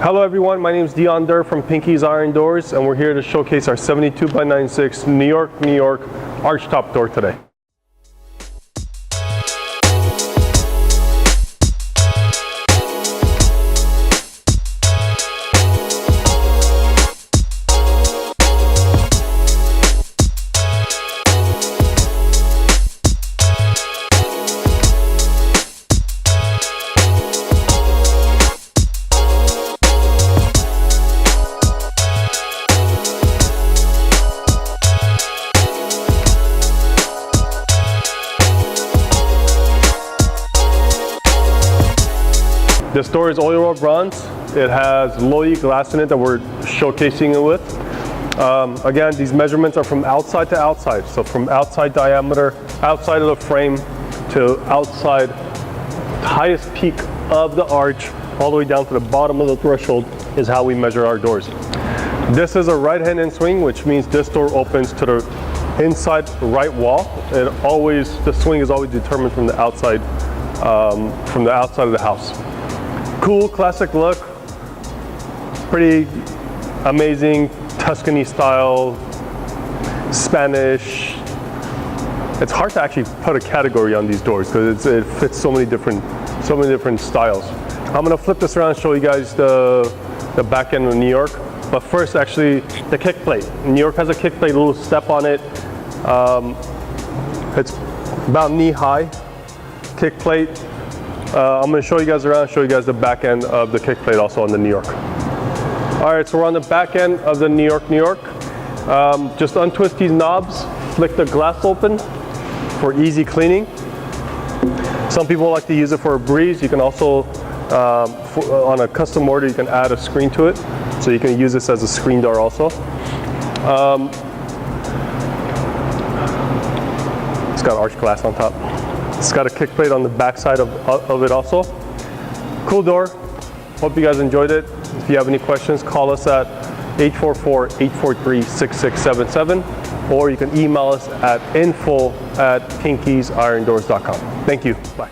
Hello everyone, my name is Dion Durr from Pinky's Iron Doors, and we're here to showcase our 72 by 96 New York archtop door today. This door is oil rub bronze. It has low-E glass in it that we're showcasing it with. Again, these measurements are from outside to outside. So from outside diameter, outside of the frame to outside highest peak of the arch, all the way down to the bottom of the threshold is how we measure our doors. This is a right-hand in swing, which means this door opens to the inside right wall. The swing is always determined from the outside of the house. Cool, classic look, pretty amazing Tuscany style, Spanish. It's hard to actually put a category on these doors because it fits so many different styles. I'm gonna flip this around and show you guys the back end of New York. But first, actually, the kick plate. New York has a kick plate, a little step on it. It's about knee high kick plate. I'm going to show you guys around, show you guys the back end of the kick plate also on the New York. All right, so we're on the back end of the New York. Just untwist these knobs, flick the glass open for easy cleaning. Some people like to use it for a breeze. You can also, on a custom order, you can add a screen to it. So you can use this as a screen door also. It's got arch glass on top. It's got a kick plate on the back side of it also. Cool door. Hope you guys enjoyed it. If you have any questions, call us at 844-843-6677, or you can email us at info@pinkysirondoors.com. Thank you. Bye.